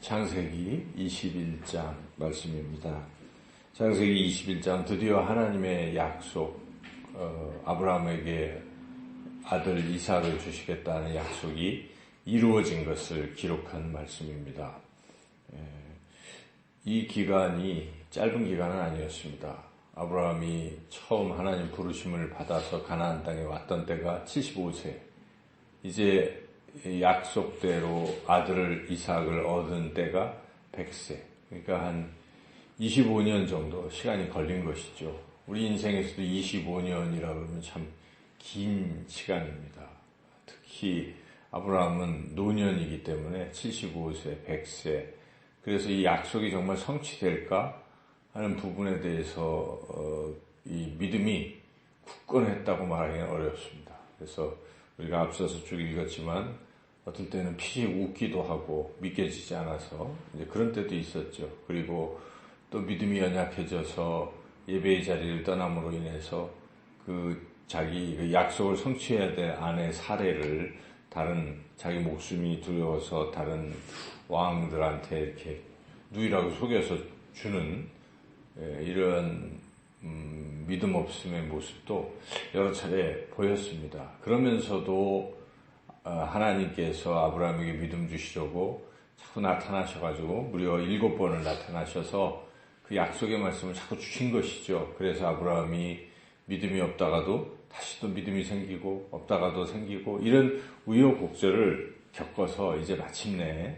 창세기 21장 말씀입니다. 창세기 21장 드디어 하나님의 약속, 아브라함에게 아들 이삭을 주시겠다는 약속이 이루어진 것을 기록한 말씀입니다. 이 기간이 짧은 기간은 아니었습니다. 아브라함이 처음 하나님 부르심을 받아서 가나안 땅에 왔던 때가 75세. 이제 약속대로 아들을 이삭을 얻은 때가 100세. 그러니까 한 25년 정도 시간이 걸린 것이죠. 우리 인생에서도 25년이라 그러면 참 긴 시간입니다. 특히 아브라함은 노년이기 때문에 75세, 100세. 그래서 이 약속이 정말 성취될까 하는 부분에 대해서 이 믿음이 굳건했다고 말하기는 어렵습니다. 그래서 우리가 앞서서 쭉 읽었지만 어떨 때는 피식 웃기도 하고 믿겨지지 않아서 이제 그런 때도 있었죠. 그리고 또 믿음이 연약해져서 예배의 자리를 떠남으로 인해서 자기 약속을 성취해야 될 아내 사례를 다른 자기 목숨이 두려워서 다른 왕들한테 이렇게 누이라고 속여서 주는 이런 믿음 없음의 모습도 여러 차례 보였습니다. 그러면서도 하나님께서 아브라함에게 믿음 주시려고 자꾸 나타나셔가지고 무려 7번을 나타나셔서 그 약속의 말씀을 자꾸 주신 것이죠. 그래서 아브라함이 믿음이 없다가도 다시 또 믿음이 생기고 없다가도 생기고 이런 우여곡절을 겪어서 이제 마침내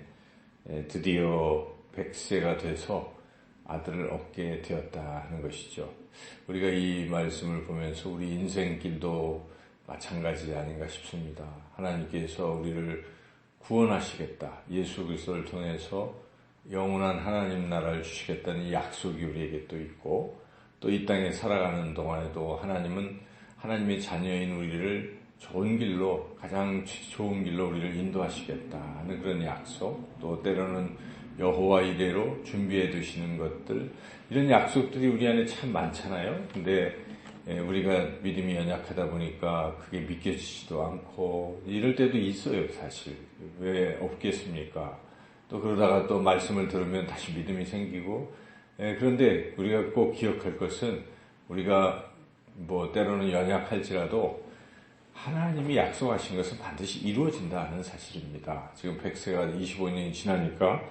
드디어 100세가 돼서 아들을 얻게 되었다 하는 것이죠. 우리가 이 말씀을 보면서 우리 인생길도 마찬가지 아닌가 싶습니다. 하나님께서 우리를 구원하시겠다. 예수 그리스도를 통해서 영원한 하나님 나라를 주시겠다는 약속이 우리에게 또 있고 또 이 땅에 살아가는 동안에도 하나님은 하나님의 자녀인 우리를 좋은 길로 가장 좋은 길로 우리를 인도하시겠다 하는 그런 약속 또 때로는 여호와 이레로 준비해 두시는 것들 이런 약속들이 우리 안에 참 많잖아요. 근데 우리가 믿음이 연약하다 보니까 그게 믿겨지지도 않고 이럴 때도 있어요. 사실 왜 없겠습니까? 또 그러다가 또 말씀을 들으면 다시 믿음이 생기고 그런데 우리가 꼭 기억할 것은 우리가 때로는 연약할지라도 하나님이 약속하신 것은 반드시 이루어진다는 사실입니다. 지금 100세가 25년이 지나니까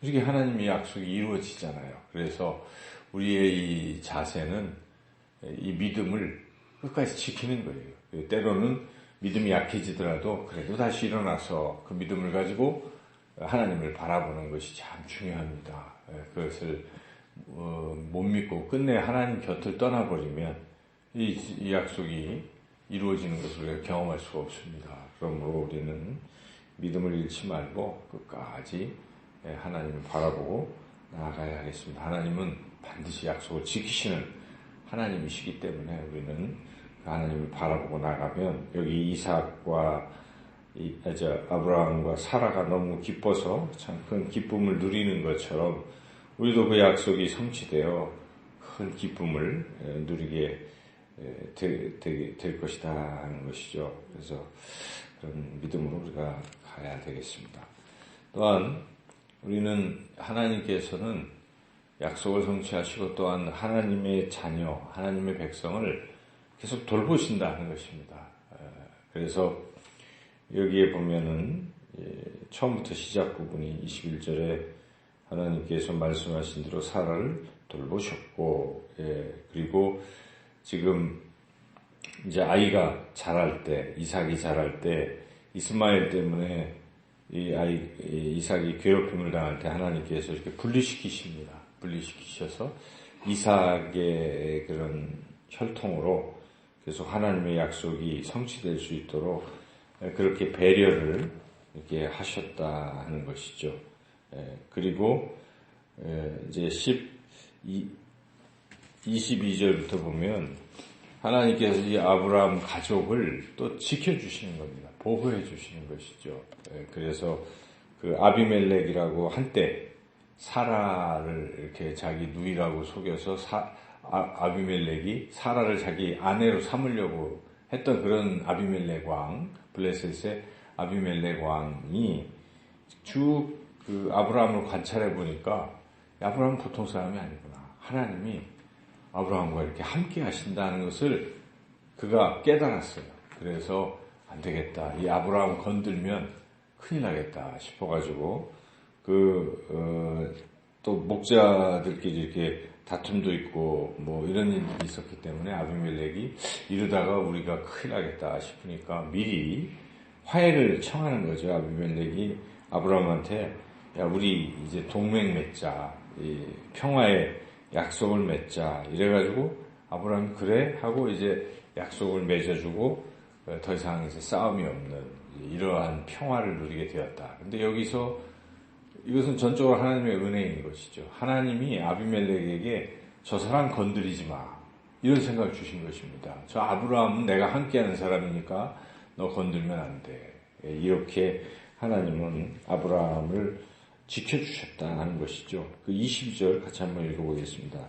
이렇게 하나님의 약속이 이루어지잖아요. 그래서 우리의 이 자세는 이 믿음을 끝까지 지키는 거예요. 때로는 믿음이 약해지더라도 그래도 다시 일어나서 그 믿음을 가지고 하나님을 바라보는 것이 참 중요합니다. 그것을 못 믿고 끝내 하나님 곁을 떠나버리면 이 약속이 이루어지는 것을 우리가 경험할 수가 없습니다. 그러므로 우리는 믿음을 잃지 말고 끝까지 하나님을 바라보고 나아가야 하겠습니다. 하나님은 반드시 약속을 지키시는 하나님이시기 때문에 우리는 하나님을 바라보고 나가면 여기 이삭과 아브라함과 사라가 너무 기뻐서 참 큰 기쁨을 누리는 것처럼 우리도 그 약속이 성취되어 큰 기쁨을 누리게 될 것이다 하는 것이죠. 그래서 그런 믿음으로 우리가 가야 되겠습니다. 또한 우리는 하나님께서는 약속을 성취하시고 또한 하나님의 자녀, 하나님의 백성을 계속 돌보신다 하는 것입니다. 그래서 여기에 보면은 처음부터 시작 부분이 21절에 하나님께서 말씀하신 대로 사라를 돌보셨고, 그리고 지금 이제 아이가 자랄 때, 이삭이 자랄 때, 이스마엘 때문에 이삭이 괴롭힘을 당할 때 하나님께서 이렇게 분리시키십니다. 분리시키셔서 이삭의 그런 혈통으로 계속 하나님의 약속이 성취될 수 있도록 그렇게 배려를 이렇게 하셨다 하는 것이죠. 그리고 이제 22절부터 보면 하나님께서 이 아브라함 가족을 또 지켜주시는 겁니다. 보호해 주시는 것이죠. 그래서 그 아비멜렉이라고 한때 사라를 이렇게 자기 누이라고 속여서 아비멜렉이 사라를 자기 아내로 삼으려고 했던 그런 아비멜렉 왕, 블레셋의 아비멜렉 왕이 쭉 그 아브라함을 관찰해 보니까 아브라함은 보통 사람이 아니구나. 하나님이 아브라함과 이렇게 함께 하신다는 것을 그가 깨달았어요. 그래서 안 되겠다. 이 아브라함 건들면 큰일 나겠다 싶어가지고 또 목자들끼리 이렇게 다툼도 있고 뭐 이런 일들이 있었기 때문에 아비멜렉이 이러다가 우리가 큰일 나겠다 싶으니까 미리 화해를 청하는 거죠. 아비멜렉이 아브라함한테 야 우리 이제 동맹 맺자. 이 평화의 약속을 맺자. 이래가지고 아브라함이 그래 하고 이제 약속을 맺어주고 더 이상 이제 싸움이 없는 이러한 평화를 누리게 되었다. 근데 여기서 이것은 전적으로 하나님의 은혜인 것이죠. 하나님이 아비멜렉에게 저 사람 건드리지 마. 이런 생각을 주신 것입니다. 저 아브라함은 내가 함께하는 사람이니까 너 건들면 안 돼. 이렇게 하나님은 아브라함을 지켜주셨다 하는 것이죠. 그 22절 같이 한번 읽어보겠습니다.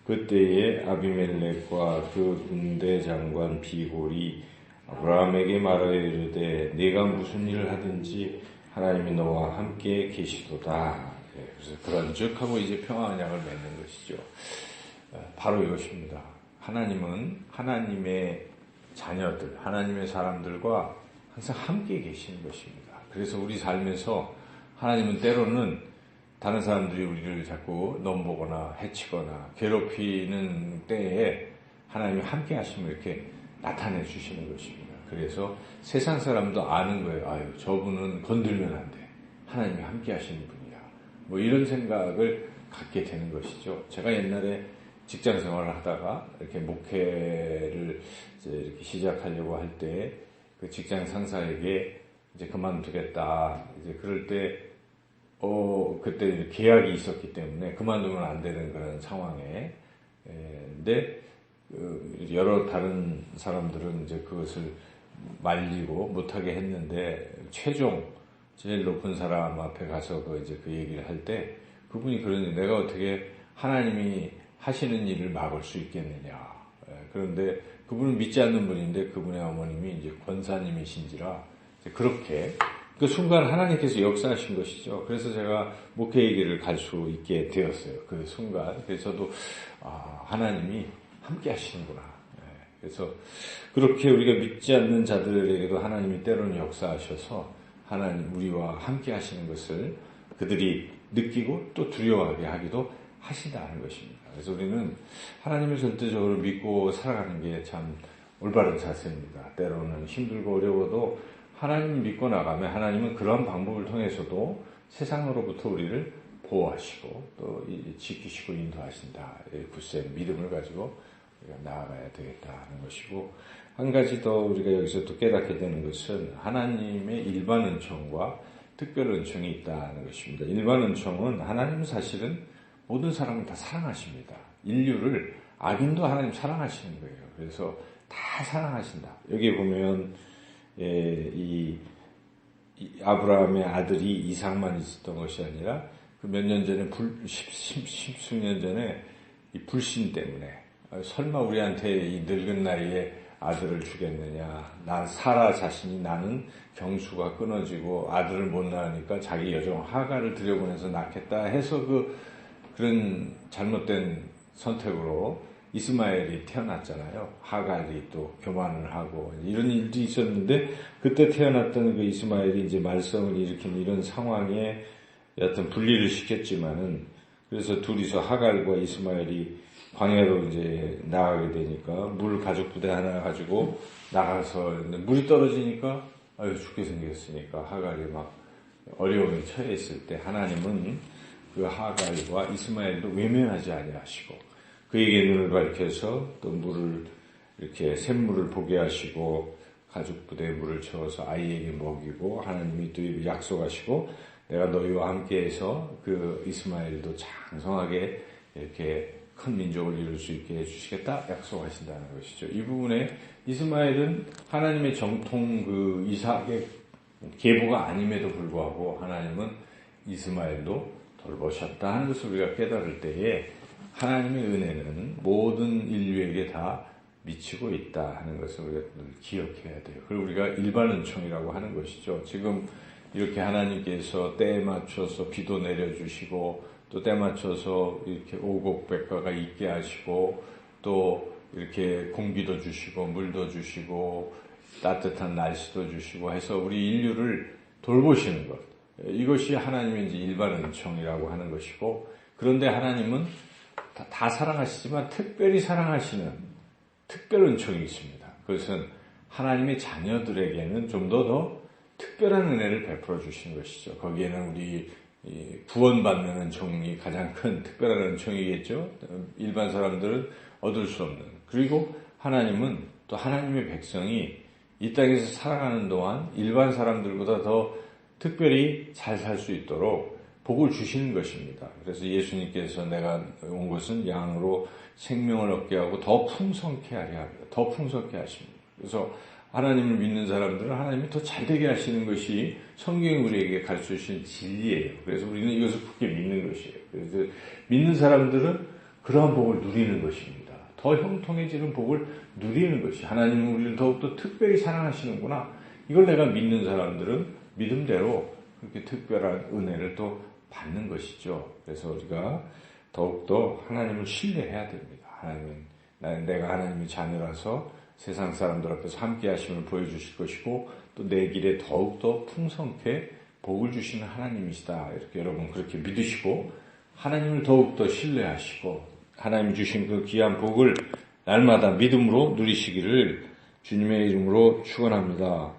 그때에 아비멜렉과 그 군대 장관 비골이 아브라함에게 말하여 이르되 네가 무슨 일을 하든지 하나님이 너와 함께 계시도다. 그래서 그런즉 하고 이제 평화 언약을 맺는 것이죠. 바로 이것입니다. 하나님은 하나님의 자녀들, 하나님의 사람들과 항상 함께 계시는 것입니다. 그래서 우리 삶에서 하나님은 때로는 다른 사람들이 우리를 자꾸 넘보거나 해치거나 괴롭히는 때에 하나님이 함께 하시면 이렇게 나타내 주시는 것입니다. 그래서 세상 사람도 아는 거예요. 아유, 저분은 건들면 안 돼. 하나님이 함께 하시는 분이야. 뭐 이런 생각을 갖게 되는 것이죠. 제가 옛날에 직장 생활을 하다가 이렇게 목회를 이제 이렇게 시작하려고 할 때 그 직장 상사에게 이제 그만두겠다. 이제 그럴 때 그때 계약이 있었기 때문에 그만두면 안 되는 그런 상황에, 근데 여러 다른 사람들은 이제 그것을 말리고 못하게 했는데 최종 제일 높은 사람 앞에 가서 그 얘기를 할 때 그분이 그러니 내가 어떻게 하나님이 하시는 일을 막을 수 있겠느냐. 그런데 그분은 믿지 않는 분인데 그분의 어머님이 이제 권사님이신지라 그렇게 그 순간 하나님께서 역사하신 것이죠. 그래서 제가 목회의 길을 갈 수 있게 되었어요. 그 순간. 그래서 저도 하나님이 함께 하시는구나. 그래서 그렇게 우리가 믿지 않는 자들에게도 하나님이 때로는 역사하셔서 하나님 우리와 함께 하시는 것을 그들이 느끼고 또 두려워하게 하기도 하신다는 것입니다. 그래서 우리는 하나님을 절대적으로 믿고 살아가는 게 참 올바른 자세입니다. 때로는 힘들고 어려워도 하나님 믿고 나가면 하나님은 그런 방법을 통해서도 세상으로부터 우리를 보호하시고 또 지키시고 인도하신다. 굳센 믿음을 가지고 우리가 나아가야 되겠다 하는 것이고, 한 가지 더 우리가 여기서 또 깨닫게 되는 것은 하나님의 일반 은총과 특별 은총이 있다는 것입니다. 일반 은총은 하나님은 사실은 모든 사람을 다 사랑하십니다. 인류를 악인도 하나님 사랑하시는 거예요. 그래서 다 사랑하신다. 여기 보면 이 아브라함의 아들이 이삭만 있었던 것이 아니라 그 몇 년 전에 십수년 전에 이 불신 때문에 설마 우리한테 이 늙은 나이에 아들을 주겠느냐. 사라 자신이 나는 경수가 끊어지고 아들을 못 낳으니까 자기 여종 하갈을 들여보내서 낳겠다 해서 그런 잘못된 선택으로 이스마엘이 태어났잖아요. 하갈이 또 교만을 하고 이런 일도 있었는데 그때 태어났던 그 이스마엘이 이제 말썽을 일으킨 이런 상황에 여하튼 분리를 시켰지만은 그래서 둘이서 하갈과 이스마엘이 광야로 이제 나가게 되니까 물 가죽 부대 하나 가지고 나가서 물이 떨어지니까 죽게 생겼으니까 하갈이 막 어려움에 처해 있을 때 하나님은 그 하갈과 이스마엘도 외면하지 아니하시고 그에게 눈을 밝혀서 또 물을 이렇게 샘물을 보게 하시고 가죽 부대에 물을 채워서 아이에게 먹이고 하나님이 또 약속하시고 내가 너희와 함께해서 그 이스마엘도 장성하게 이렇게 큰 민족을 이룰 수 있게 해주시겠다 약속하신다는 것이죠. 이 부분에 이스마엘은 하나님의 정통 그 이삭의 계보가 아님에도 불구하고 하나님은 이스마엘도 돌보셨다 하는 것을 우리가 깨달을 때에 하나님의 은혜는 모든 인류에게 다 미치고 있다 하는 것을 우리가 늘 기억해야 돼요. 그리고 우리가 일반 은총이라고 하는 것이죠. 지금 이렇게 하나님께서 때에 맞춰서 비도 내려주시고 또 때 맞춰서 이렇게 오곡백과가 있게 하시고 또 이렇게 공기도 주시고 물도 주시고 따뜻한 날씨도 주시고 해서 우리 인류를 돌보시는 것. 이것이 하나님의 이제 일반 은총이라고 하는 것이고, 그런데 하나님은 다 사랑하시지만 특별히 사랑하시는 특별 은총이 있습니다. 그것은 하나님의 자녀들에게는 좀 더 특별한 은혜를 베풀어 주시는 것이죠. 거기에는 우리 구원받는 은총이 가장 큰 특별한 은총이겠죠. 일반 사람들은 얻을 수 없는. 그리고 하나님은 또 하나님의 백성이 이 땅에서 살아가는 동안 일반 사람들보다 더 특별히 잘 살 수 있도록 복을 주시는 것입니다. 그래서 예수님께서 내가 온 것은 양으로 생명을 얻게 하고 더 풍성케 하려 합니다. 더 풍성케 하십니다. 그래서 하나님을 믿는 사람들은 하나님이 더 잘되게 하시는 것이 성경이 우리에게 가르쳐 주신 진리예요. 그래서 우리는 이것을 굳게 믿는 것이에요. 그래서 믿는 사람들은 그러한 복을 누리는 것입니다. 더 형통해지는 복을 누리는 것이, 하나님은 우리를 더욱더 특별히 사랑하시는구나. 이걸 내가 믿는 사람들은 믿음대로 그렇게 특별한 은혜를 또 받는 것이죠. 그래서 우리가 더욱더 하나님을 신뢰해야 됩니다. 내가 하나님의 자녀라서 세상 사람들 앞에서 함께 하심을 보여주실 것이고 또 내 길에 더욱더 풍성케 복을 주시는 하나님이시다. 이렇게 여러분 그렇게 믿으시고 하나님을 더욱더 신뢰하시고 하나님이 주신 그 귀한 복을 날마다 믿음으로 누리시기를 주님의 이름으로 축원합니다.